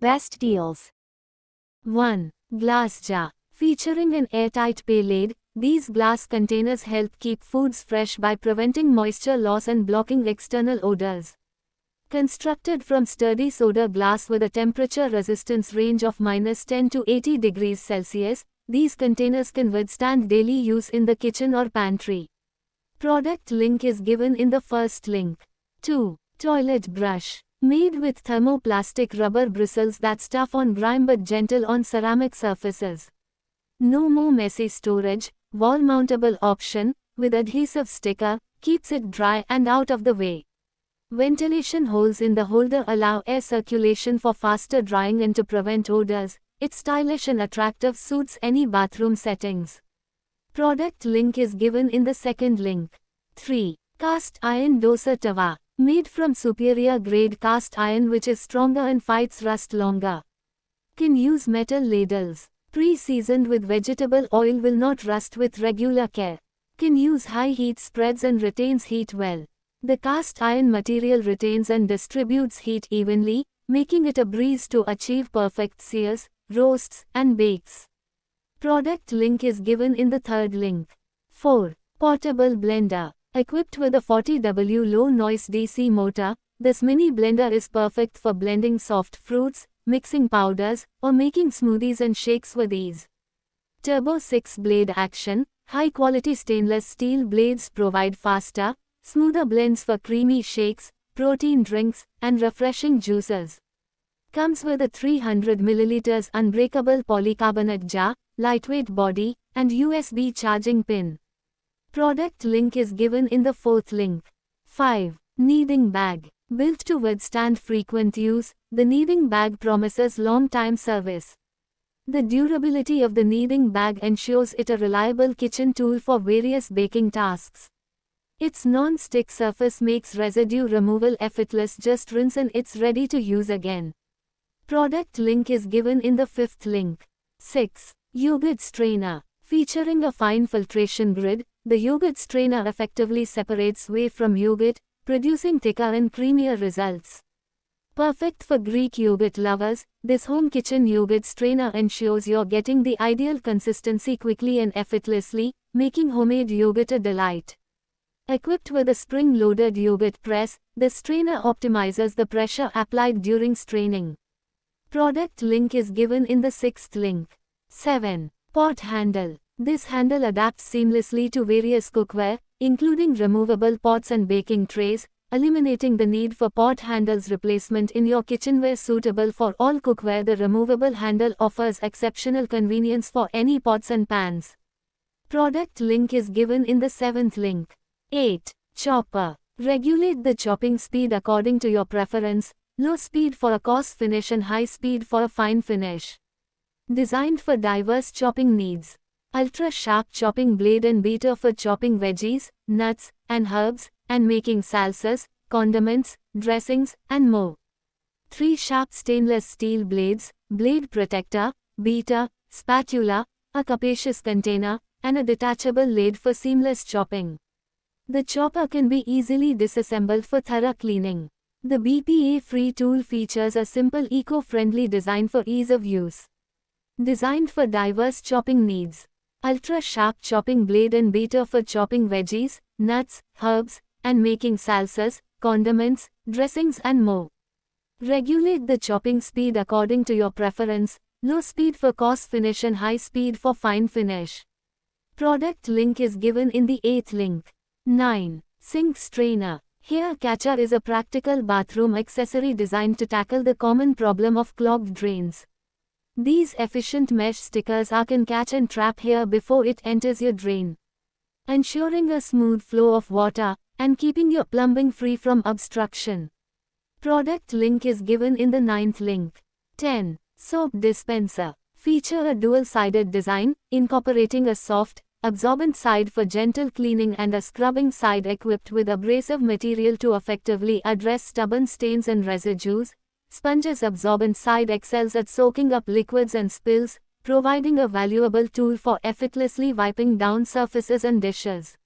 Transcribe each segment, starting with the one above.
Best deals. 1. Glass jar. Featuring an airtight pay lid, these glass containers help keep foods fresh by preventing moisture loss and blocking external odors. Constructed from sturdy soda glass with a temperature resistance range of -10 to 80 degrees Celsius, these containers can withstand daily use in the kitchen or pantry. Product link is given in the first link. 2. Toilet brush. Made with thermoplastic rubber bristles that's tough on grime but gentle on ceramic surfaces. No more messy storage, wall-mountable option, with adhesive sticker, keeps it dry and out of the way. Ventilation holes in the holder allow air circulation for faster drying and to prevent odors. It's stylish and attractive, suits any bathroom settings. Product link is given in the second link. 3. Cast iron dosa tawa. Made from superior grade cast iron which is stronger and fights rust longer. Can use metal ladles. Pre-seasoned with vegetable oil, will not rust with regular care. Can use high heat spreads and retains heat well. The cast iron material retains and distributes heat evenly, making it a breeze to achieve perfect sears, roasts, and bakes. Product link is given in the third link. 4. Portable blender. Equipped with a 40W low noise DC motor, this mini blender is perfect for blending soft fruits, mixing powders, or making smoothies and shakes with ease. Turbo 6-blade action. High-quality stainless steel blades provide faster, smoother blends for creamy shakes, protein drinks, and refreshing juices. Comes with a 300 ml unbreakable polycarbonate jar, lightweight body, and USB charging pin. Product link is given in the fourth link. 5. Kneading bag. Built to withstand frequent use, the kneading bag promises long-time service. The durability of the kneading bag ensures it a reliable kitchen tool for various baking tasks. Its non-stick surface makes residue removal effortless, just rinse and it's ready to use again. Product link is given in the fifth link. 6. Yogurt strainer. Featuring a fine filtration grid, the yogurt strainer effectively separates whey from yogurt, producing thicker and creamier results. Perfect for Greek yogurt lovers, this home kitchen yogurt strainer ensures you're getting the ideal consistency quickly and effortlessly, making homemade yogurt a delight. Equipped with a spring-loaded yogurt press, the strainer optimizes the pressure applied during straining. Product link is given in the sixth link. 7. Pot handle. This handle adapts seamlessly to various cookware, including removable pots and baking trays, eliminating the need for pot handles replacement in your kitchenware. Suitable for all cookware, the removable handle offers exceptional convenience for any pots and pans. Product link is given in the seventh link. 8. Chopper. Regulate the chopping speed according to your preference, low speed for a coarse finish and high speed for a fine finish. Designed for diverse chopping needs. Ultra-sharp chopping blade and beater for chopping veggies, nuts, and herbs, and making salsas, condiments, dressings, and more. 3 sharp stainless steel blades, blade protector, beater, spatula, a capacious container, and a detachable lid for seamless chopping. The chopper can be easily disassembled for thorough cleaning. The BPA-free tool features a simple eco-friendly design for ease of use. Designed for diverse chopping needs. Ultra-sharp chopping blade and beater for chopping veggies, nuts, herbs, and making salsas, condiments, dressings and more. Regulate the chopping speed according to your preference, low speed for coarse finish and high speed for fine finish. Product link is given in the 8th link. 9. Sink strainer. Hair catcher is a practical bathroom accessory designed to tackle the common problem of clogged drains. These efficient mesh stickers can catch and trap hair before it enters your drain, ensuring a smooth flow of water and keeping your plumbing free from obstruction. Product link is given in the 9th link. 10. Soap dispenser. Feature a dual-sided design, incorporating a soft, absorbent side for gentle cleaning and a scrubbing side equipped with abrasive material to effectively address stubborn stains and residues. Sponge's absorbent side excels at soaking up liquids and spills, providing a valuable tool for effortlessly wiping down surfaces and dishes.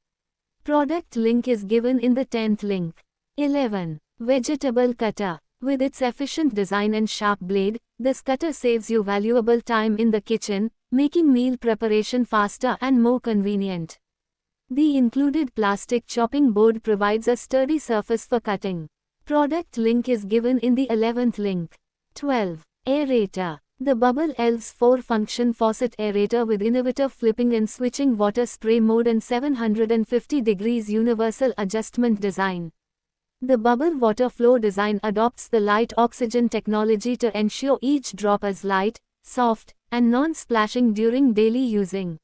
Product link is given in the 10th link. 11. Vegetable cutter. With its efficient design and sharp blade, this cutter saves you valuable time in the kitchen, making meal preparation faster and more convenient. The included plastic chopping board provides a sturdy surface for cutting. Product link is given in the 11th link. 12. Aerator. The Bubble Elves 4-function faucet aerator with innovative flipping and switching water spray mode and 750 degrees universal adjustment design. The bubble water flow design adopts the light oxygen technology to ensure each drop is light, soft, and non-splashing during daily using.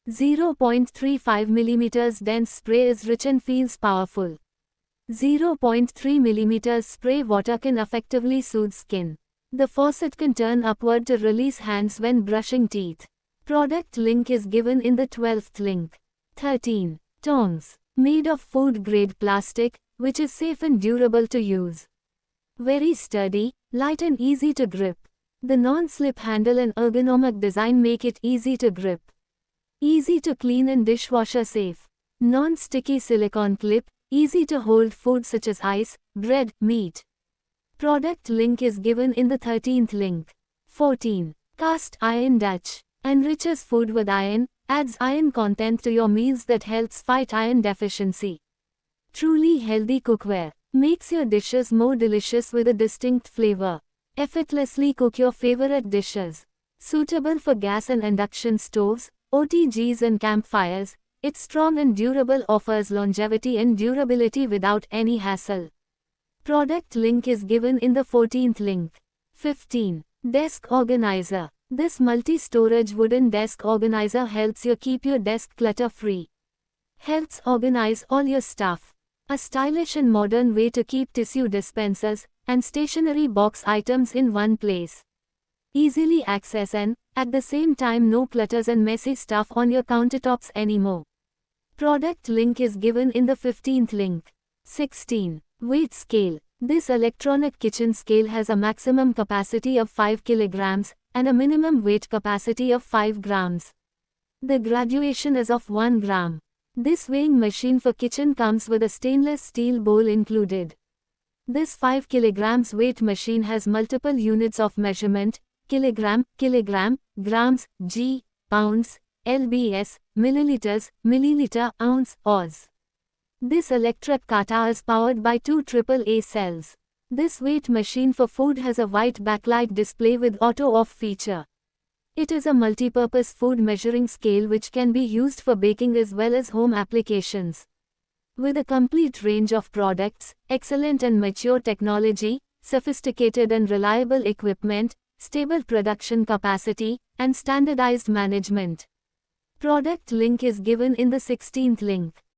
0.35 mm dense spray is rich and feels powerful. 0.3 mm spray water can effectively soothe skin. The faucet can turn upward to release hands when brushing teeth. Product link is given in the 12th link. 13. Tongs. Made of food-grade plastic, which is safe and durable to use. Very sturdy, light and easy to grip. The non-slip handle and ergonomic design make it easy to grip. Easy to clean and dishwasher safe. Non-sticky silicone clip, easy to hold food such as ice, bread, meat. Product link is given in the 13th link. 14. Cast iron Dutch. Enriches food with iron, adds iron content to your meals that helps fight iron deficiency. Truly healthy cookware. Makes your dishes more delicious with a distinct flavor. Effortlessly cook your favorite dishes. Suitable for gas and induction stoves, OTGs and campfires, its strong and durable offers longevity and durability without any hassle. Product link is given in the 14th link. 15. Desk Organizer. This multi-storage wooden desk organizer helps you keep your desk clutter-free. Helps organize all your stuff. A stylish and modern way to keep tissue dispensers and stationery box items in one place. Easily access and, at the same time, no clutters and messy stuff on your countertops anymore. Product link is given in the 15th link. 16. Weight Scale. This electronic kitchen scale has a maximum capacity of 5 kg and a minimum weight capacity of 5 grams. The graduation is of 1 gram. This weighing machine for kitchen comes with a stainless steel bowl included. This 5 kg weight machine has multiple units of measurement: kilogram, grams, g, pounds, lbs, milliliters, milliliter, ounce, oz. This electric kata is powered by 2 AAA cells. This weight machine for food has a white backlight display with auto-off feature. It is a multi-purpose food measuring scale which can be used for baking as well as home applications. With a complete range of products, excellent and mature technology, sophisticated and reliable equipment, stable production capacity, and standardized management. Product link is given in the 16th link.